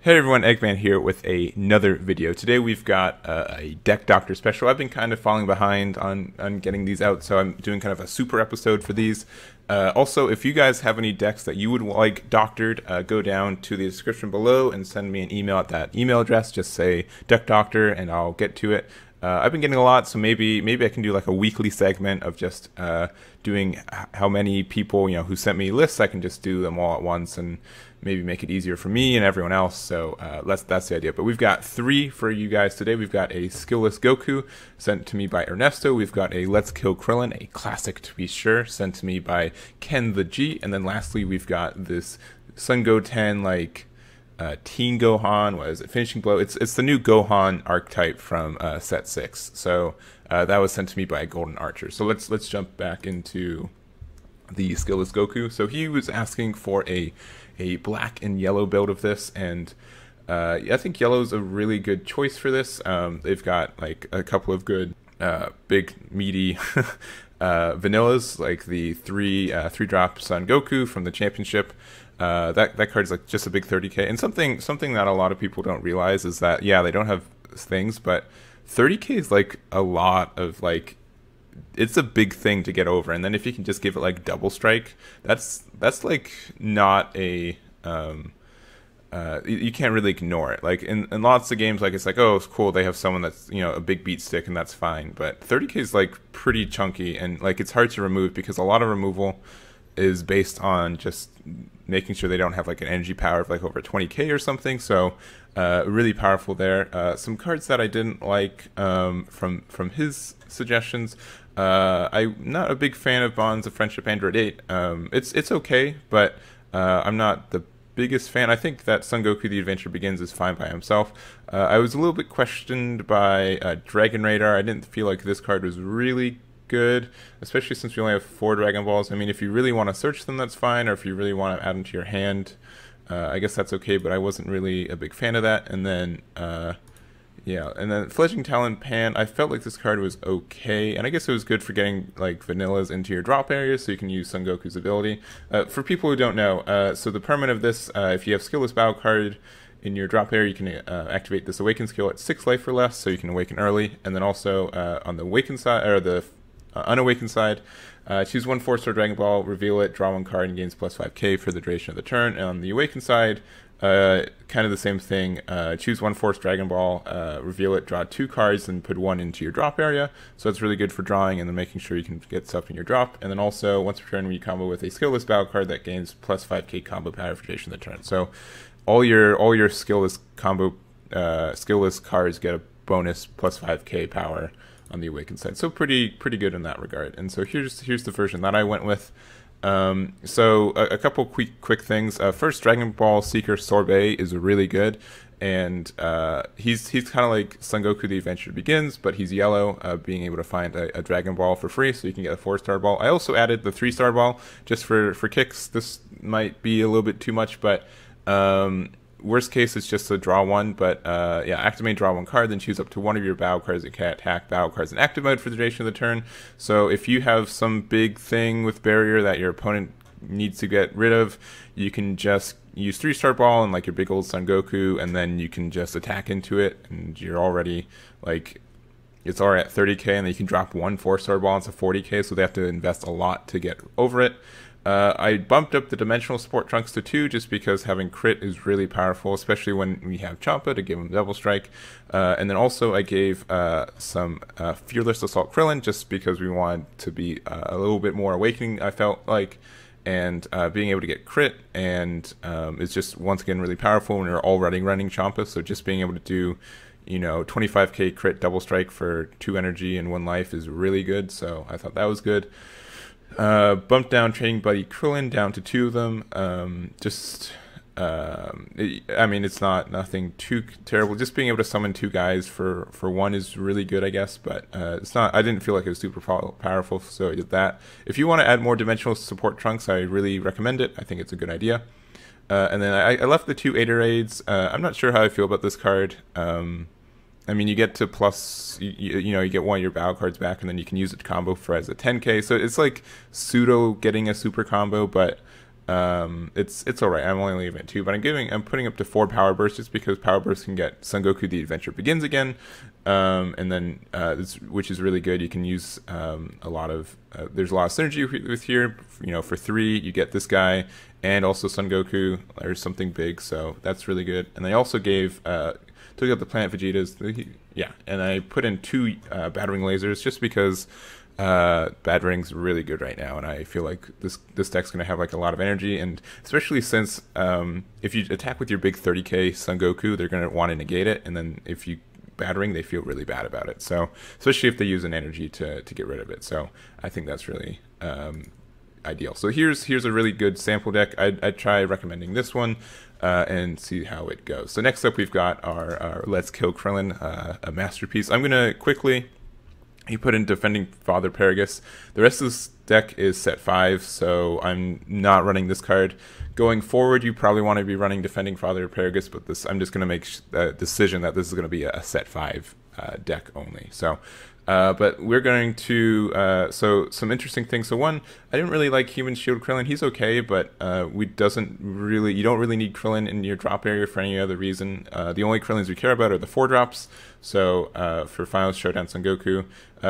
Hey everyone, Egman here with another video. Today we've got a Deck Doctor special. I've been kind of falling behind on getting these out, so I'm doing kind of a super episode for these. Also, if you guys have any decks that you would like doctored, go down to the description below and send me an email at that email address. Just say Deck Doctor and I'll get to it. I've been getting a lot, so maybe I can do like a weekly segment of just doing how many people who sent me lists. I can just do them all at once and maybe make it easier for me and everyone else. So that's the idea. But we've got 3 for you guys today. We've got a skillless Goku sent to me by Ernesto. We've got a Let's Kill Krillin, a classic to be sure, sent to me by Ken the G. And then lastly, we've got this Sun Goten Teen Gohan. What is it? Finishing Blow. It's the new Gohan archetype from set 6. So that was sent to me by Golden Archer. So let's jump back into the skillless Goku. So he was asking for a black and yellow build of this, and I think yellow's a really good choice for this. They've got like a couple of good big meaty vanillas, like the 3-drop Sun Goku from the championship. That card's like just a big 30k, and something that a lot of people don't realize is that they don't have things, but 30k is like a lot of it's a big thing to get over. And then if you can just give it like double strike, that's like not a you can't really ignore it. Like in lots of games, like it's like, oh, it's cool, they have someone that's a big beat stick, and that's fine. But 30k is like pretty chunky, and like it's hard to remove because a lot of removal is based on just making sure they don't have like an energy power of like over 20k or something. So really powerful there. Some cards that I didn't like from his suggestions. I'm not a big fan of Bonds of Friendship Android 8. It's okay, but I'm not the biggest fan. I think that Son Goku The Adventure Begins is fine by himself. I was a little bit questioned by Dragon Radar. I didn't feel like this card was really good, especially since we only have 4 Dragon Balls. I mean, if you really want to search them, that's fine, or if you really want to add them to your hand, I guess that's okay, but I wasn't really a big fan of that. And then and then Fledgling Talon Pan, I felt like this card was okay, and I guess it was good for getting like vanillas into your drop area, so you can use Son Goku's ability. For people who don't know, so the permanent of this, if you have skillless battle card in your drop area, you can activate this Awaken skill at 6 life or less, so you can awaken early. And then also on the awaken side, or the unawakened side, choose 1 4-star Dragon Ball, reveal it, draw 1 card, and gains plus 5k for the duration of the turn. And on the awakened side, kind of the same thing. Choose 1 Force Dragon Ball, reveal it, draw 2 cards, and put 1 into your drop area. So it's really good for drawing and then making sure you can get stuff in your drop. And then also, once per turn, when you combo with a skillless battle card, that gains plus 5k combo power for duration of the turn. So all your skillless combo skillless cards get a bonus plus 5k power on the awakened side. So pretty good in that regard. And so here's the version that I went with. So a couple quick things. First, Dragon Ball Seeker Sorbet is really good, and he's kind of like Son Goku The Adventure Begins, but he's yellow, being able to find a Dragon Ball for free, so you can get a 4-star ball. I also added the 3-star ball just for kicks. This might be a little bit too much, but worst case it's just to draw 1, but activate, draw 1 card, then choose up to 1 of your battle cards that can attack battle cards in active mode for the duration of the turn. So if you have some big thing with barrier that your opponent needs to get rid of, you can just use 3-star ball and like your big old Son Goku, and then you can just attack into it, and you're already like, it's already at 30k, and then you can drop 1 4-star ball into 40k, so they have to invest a lot to get over it. I bumped up the dimensional support trunks to 2 just because having crit is really powerful, especially when we have Champa to give him double strike. And then also I gave some Fearless Assault Krillin just because we wanted to be a little bit more awakening, I felt like, and being able to get crit and is just once again really powerful when you're already running Champa. So just being able to do 25k crit double strike for 2 energy and 1 life is really good. So I thought that was good. Bumped down Training Buddy Krillin down to 2 of them. I mean, it's nothing too terrible. Just being able to summon 2 guys for 1 is really good, I guess. But it's not. I didn't feel like it was super powerful, so I did that. If you want to add more dimensional support trunks, I really recommend it. I think it's a good idea. And then I left the 2 Aetoraids. I'm not sure how I feel about this card. I mean, you get to plus, you get 1 of your battle cards back, and then you can use it to combo for as a 10k. So it's like pseudo getting a super combo, but It's all right. I'm only leaving it 2, but I'm putting up to 4 power bursts just because power bursts can get Son Goku the adventure begins again, and then which is really good. You can use a lot of there's a lot of synergy with here. You know, for 3 you get this guy and also Son Goku or something big, so that's really good. And they also gave took out the Planet Vegetas, yeah, and I put in 2 battering lasers just because. Battering really good right now, and I feel like this deck's gonna have like a lot of energy, and especially since if you attack with your big 30k Son Goku, they're gonna want to negate it, and then if you battering, they feel really bad about it. So especially if they use an energy to get rid of it. So I think that's really ideal. So here's a really good sample deck. I'd try recommending this one and see how it goes. So next up we've got our Let's Kill Krillin, a masterpiece. I'm gonna quickly. He put in Defending Father Paragus. The rest of this deck is set 5, so I'm not running this card. Going forward, you probably want to be running Defending Father Paragus, but I'm just going to make a decision that this is going to be a set 5 deck only. So, but we're going to, so some interesting things. So one, I didn't really like Human Shield Krillin. He's okay, but you don't really need Krillin in your drop area for any other reason. The only Krillins we care about are the 4 drops. So for Final Showdown Son Goku,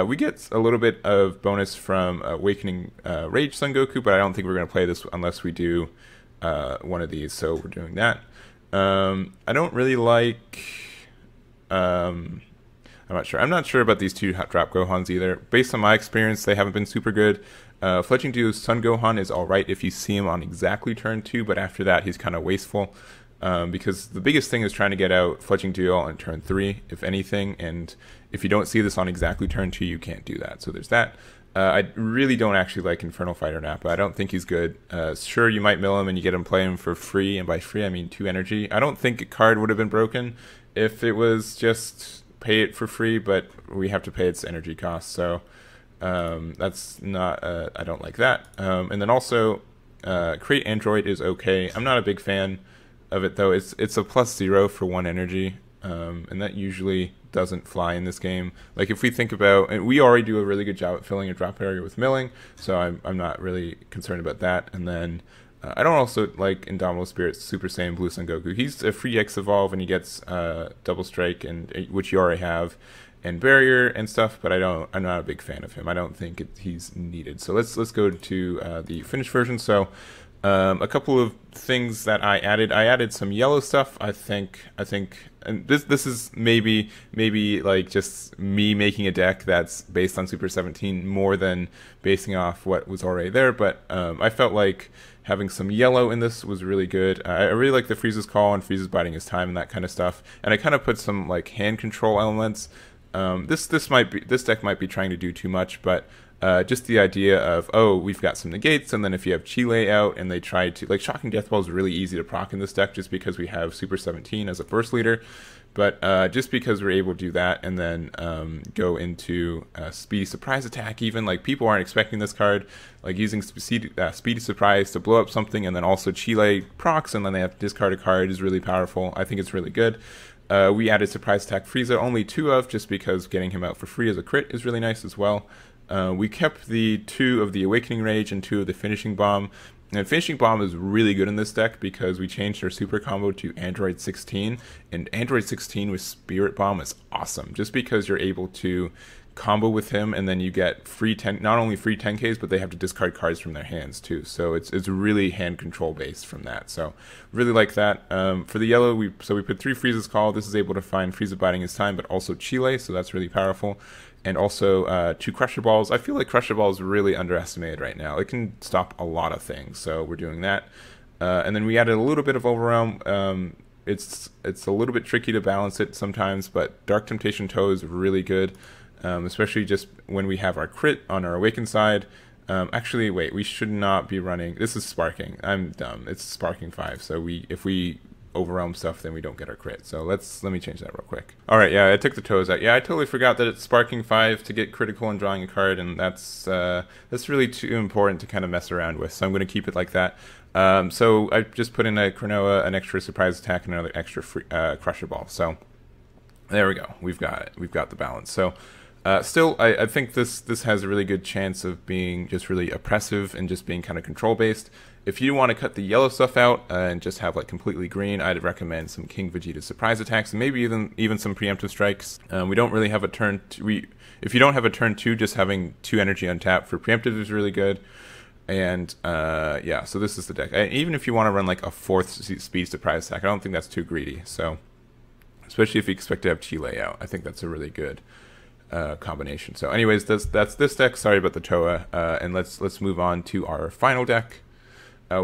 we get a little bit of bonus from Awakening Rage Son Goku, but I don't think we're going to play this unless we do one of these, so we're doing that. I don't really like... I'm not sure about these 2 drop Gohans either. Based on my experience, they haven't been super good. Fletching Duo's Son Gohan is alright if you see him on exactly turn 2, but after that he's kind of wasteful. Because the biggest thing is trying to get out Fletching Duo on turn 3, if anything, and if you don't see this on exactly turn 2, you can't do that. So there's that. I really don't actually like Infernal Fighter Nappa. I don't think he's good. Sure, you might mill him and you get him play him for free, and by free I mean 2 energy. I don't think a card would have been broken if it was just pay it for free, but we have to pay its energy cost, so that's not, I don't like that. And then also, Create Android is okay. I'm not a big fan of it though. It's a +0 for 1 energy, and that usually doesn't fly in this game. Like if we think about, and we already do a really good job at filling a drop area with milling, so I'm not really concerned about that. And then I don't also like Indomitable Spirit Super Saiyan Blue Son Goku. He's a free X evolve and he gets Double Strike, and which you already have, and Barrier and stuff, but I'm not a big fan of him. I don't think he's needed. So let's go to the finished version. So a couple of things that I added some yellow stuff. I think, and this is maybe like just me making a deck that's based on Super 17 more than basing off what was already there. But I felt like having some yellow in this was really good. I really like the Frieza's Call and Frieza's Biding His Time and that kind of stuff. And I kind of put some like hand control elements. This deck might be trying to do too much, but just the idea of, oh, we've got some negates, and then if you have Chile out and they try to, like, Shocking Death Ball is really easy to proc in this deck just because we have Super 17 as a burst leader, but just because we're able to do that and then go into Speedy Surprise Attack even, like, people aren't expecting this card, like using Speedy Surprise to blow up something and then also Chile procs and then they have to discard a card is really powerful. I think it's really good. We added Surprise Attack Frieza, only 2 of, just because getting him out for free as a crit is really nice as well. We kept the 2 of the Awakening Rage and 2 of the Finishing Bomb. And Finishing Bomb is really good in this deck because we changed our super combo to Android 16. And Android 16 with Spirit Bomb is awesome, just because you're able to combo with him and then you get free 10, not only free 10Ks, but they have to discard cards from their hands too. So it's really hand control based from that. So really like that. For the yellow, we put 3 Frieza's Call. This is able to find Frieza Biding His Time, but also Chile, so that's really powerful. And also 2 Crusher Balls. I feel like Crusher Ball is really underestimated right now. It can stop a lot of things, so we're doing that. And then we added a little bit of Overwhelm. It's a little bit tricky to balance it sometimes, but Dark Temptation Toe is really good, especially just when we have our crit on our Awakened side. Actually, wait, we should not be running. This is Sparking. I'm dumb. It's Sparking 5, so if we overwhelm stuff, then we don't get our crit. So let me change that real quick. All right, yeah, I took the toes out. Yeah, I totally forgot that it's Sparking 5 to get critical and drawing a card, and that's really too important to kind of mess around with. So I'm going to keep it like that. So I just put in a Cronoa, an extra Surprise Attack, and another extra Crusher Ball. So there we go. We've got it. We've got the balance. So still, I think this has a really good chance of being just really oppressive and just being kind of control based. If you want to cut the yellow stuff out and just have like completely green, I'd recommend some King Vegeta surprise attacks and maybe even some preemptive strikes. We don't really have a turn. If you don't have a turn 2, just having 2 energy untapped for preemptive is really good. And yeah, so this is the deck. Even if you want to run like a 4th speed surprise attack, I don't think that's too greedy. So especially if you expect to have Chi layout, I think that's a really good combination. So anyways, that's this deck. Sorry about the Toa. And let's move on to our final deck.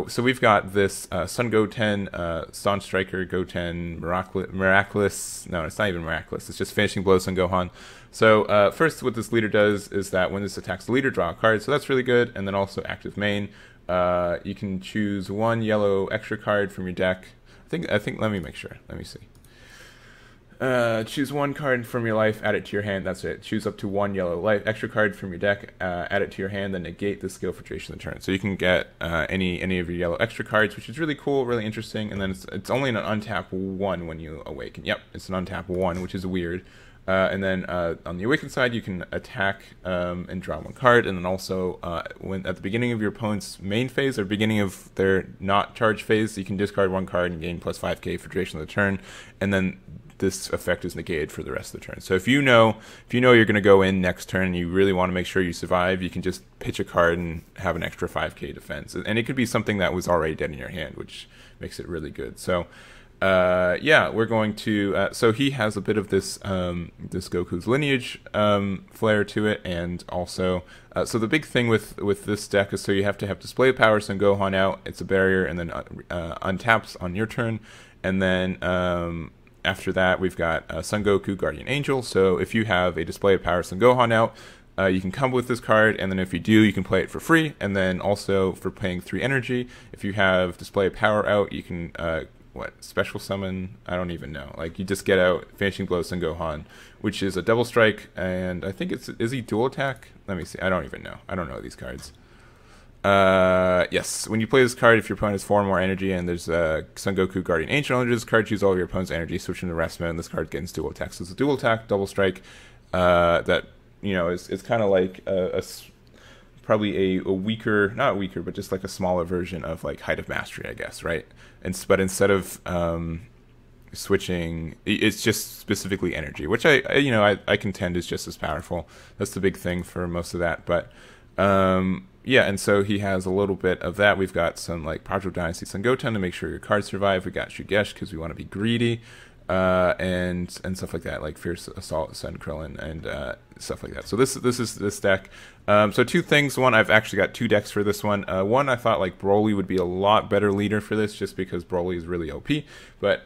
So we've got this Sun Goten, Staunch Striker, Goten, Miraculous. No, it's not even Miraculous. It's just Finishing Blow Son Gohan. So first, what this leader does is that when this attacks the leader, draw a card. So that's really good. And then also active main. You can choose 1 yellow extra card from your deck. I think. Let me make sure. Let me see. Choose 1 card from your life, add it to your hand. That's it. Choose up to 1 yellow life extra card from your deck, add it to your hand, then negate the skill for duration of the turn. So you can get any of your yellow extra cards, which is really cool, really interesting. And then it's only an untap 1 when you awaken. Yep, it's an untap 1, which is weird. And then on the awaken side, you can attack and draw 1 card. And then also, when at the beginning of your opponent's main phase or beginning of their not charge phase, you can discard 1 card and gain plus 5k for duration of the turn. And then this effect is negated for the rest of the turn. So if you know you're going to go in next turn and you really want to make sure you survive, you can just pitch a card and have an extra 5k defense. And it could be something that was already dead in your hand, which makes it really good. So yeah, we're going to so he has a bit of this this Goku's lineage flair to it, and also so the big thing with this deck is so you have to have display power, send Gohan out, it's a barrier, and then untaps on your turn, and then after that, we've got Son Goku, Guardian Angel. So if you have a display of power Son Gohan out, you can come with this card, and then if you do, you can play it for free. And then also for paying 3 energy, if you have display of power out, you can special summon? I don't even know. Like you just get out Finishing Blow Son Gohan, which is a double strike, and I think is he dual attack? Let me see. I don't even know. I don't know these cards. Yes, when you play this card, if your opponent has 4 more energy and there's Son Goku Guardian Angel under this card, choose all of your opponent's energy, switch into rest mode, and this card gets dual attack. So it's a dual attack, double strike, that, you know, is kind of like probably a weaker, not weaker, but just like a smaller version of like Height of Mastery, I guess, right? But instead of switching, it's just specifically energy, which I contend is just as powerful. That's the big thing for most of that, but yeah, and so he has a little bit of that. We've got some like Project Dynasty Son Goten to make sure your cards survive. We got Shugesh because we want to be greedy, and stuff like that, like Fierce Assault, Son Krillin, and stuff like that. So this is this deck. So 2 things. One, I've actually got 2 decks for this one. One, I thought like Broly would be a lot better leader for this, just because Broly is really OP. But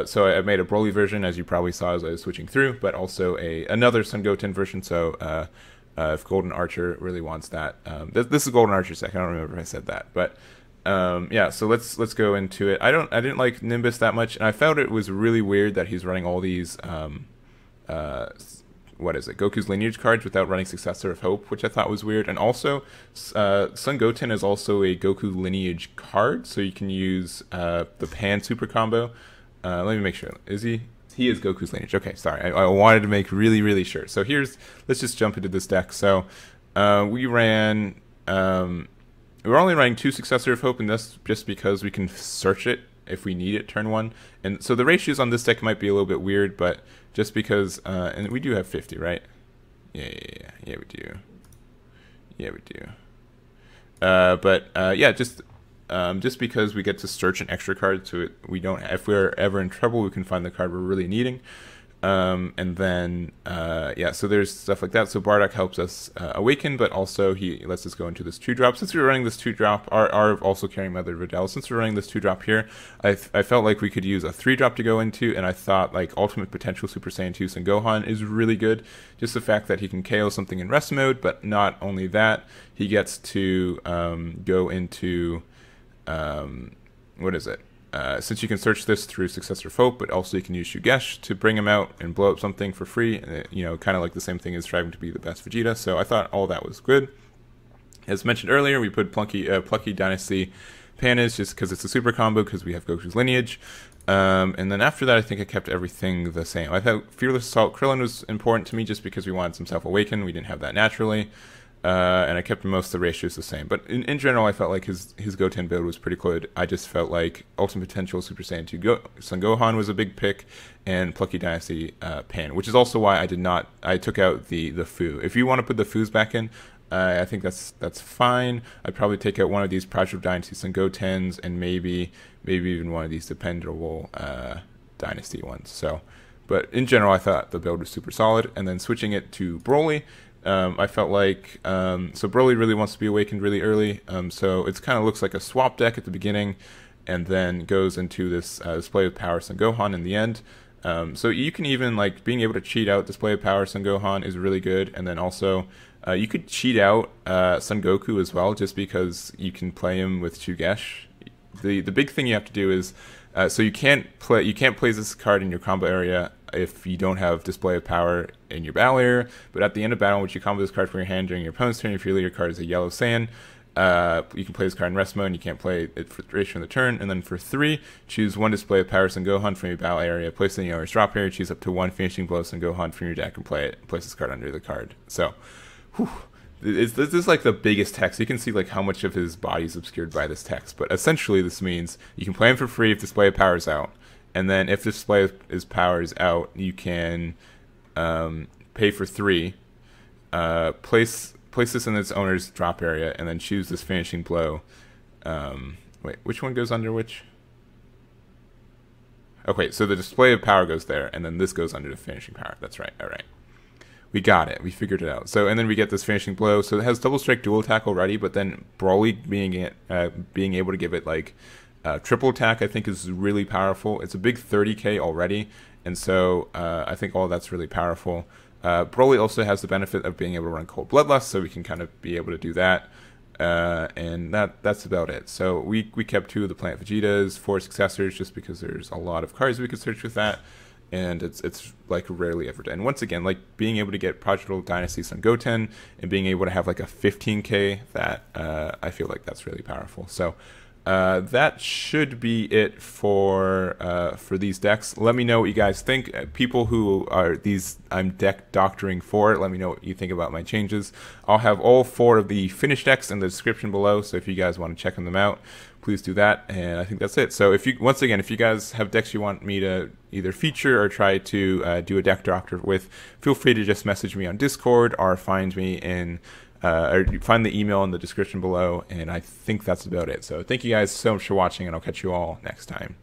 so I made a Broly version, as you probably saw as I was switching through, but also another Son Goten version. So if Golden Archer really wants that, this is Golden Archer's deck. I don't remember if I said that, but yeah. So let's go into it. I didn't like Nimbus that much, and I felt it was really weird that he's running all these what is it, Goku's lineage cards without running Successor of Hope, which I thought was weird. And also, Son Goten is also a Goku lineage card, so you can use the Pan Super Combo. Let me make sure. Is he? He is Goku's lineage. Okay, sorry. I wanted to make really sure. So let's just jump into this deck. So we ran, we're only running 2 Successor of Hope, and that's just because we can search it if we need it turn 1. And so the ratios on this deck might be a little bit weird, but just because, and we do have 50, right? Yeah, we do. Yeah, we do. But yeah, just because we get to search an extra card, so we don't. If we're ever in trouble, we can find the card we're really needing. And then yeah, so there's stuff like that. So Bardock helps us awaken, but also he lets us go into this 2-drop. Since we're running this 2-drop, are also carrying Mother of Videl. Since we're running this 2-drop here, I felt like we could use a 3-drop to go into, and I thought like Ultimate Potential Super Saiyan 2 Son Gohan is really good. Just the fact that he can KO something in rest mode, but not only that, he gets to go into what is it? Since you can search this through Successor of Hope, but also you can use Shugesh to bring him out and blow up something for free. You know, kind of like the same thing as striving to be the best Vegeta. So I thought all that was good. As mentioned earlier, we put Plucky Dynasty Panas just because it's a super combo because we have Goku's lineage. And then after that, I think I kept everything the same. I thought Fearless Assault Krillin was important to me just because we wanted some self-awaken. We didn't have that naturally. and I kept most of the ratios the same. But in general, I felt like his Goten build was pretty good. I just felt like Ultimate Potential Super Saiyan 2 Son Gohan was a big pick, and Plucky Dynasty Pan, which is also why I took out the Fu. If you want to put the Fus back in, I think that's fine. I'd probably take out one of these Project Dynasty Son Gotens, and maybe even one of these Dependable Dynasty ones. So, but in general, I thought the build was super solid. And then switching it to Broly, I felt like so Broly really wants to be awakened really early. So it kind of looks like a swap deck at the beginning, and then goes into this display of power Son Gohan in the end. So you can even like being able to cheat out display of power Son Gohan is really good, and then also you could cheat out Son Goku as well, just because you can play him with Chugesh. The big thing you have to do is so you can't place this card in your combo area if you don't have display of power in your battle area. But at the end of battle, which you combo this card from your hand during your opponent's turn, if your leader card is a yellow Saiyan, you can play this card in rest mode, and you can't play it for the duration of the turn. And then for 3, choose one display of power Son Gohan from your battle area, place it in your drop area, choose up to 1 finishing blow Son Gohan from your deck, and play it. Place this card under the card. So, this is like the biggest text. You can see like how much of his body is obscured by this text. But essentially, this means you can play him for free if display of power is out, and then if display of power is out, you can pay for 3, place this in its owner's drop area, and then choose this finishing blow. Wait, which one goes under which? Okay, so the display of power goes there, and then this goes under the finishing power. That's right. All right. We got it. We figured it out. So, and then we get this finishing blow. So it has double strike, dual attack already, but then Broly being able to give it like triple attack, I think is really powerful. It's a big 30k already, and so I think all that's really powerful. Broly also has the benefit of being able to run Cold Bloodlust, so we can kind of be able to do that. And that's about it. So we kept 2 of the Planet Vegetas, 4 successors, just because there's a lot of cards we could search with that. And it's like rarely ever done. And once again, like being able to get Project Dynasty Son Goten and being able to have like a 15k, that I feel like that's really powerful. So that should be it for these decks. Let me know what you guys think. People who are I'm deck doctoring for, let me know what you think about my changes. I'll have all 4 of the finished decks in the description below, so if you guys want to check them out, please do that. And I think that's it. So if you guys have decks you want me to either feature or try to do a deck doctor with, feel free to just message me on Discord or find me in or find the email in the description below. And I think that's about it. So thank you guys so much for watching, and I'll catch you all next time.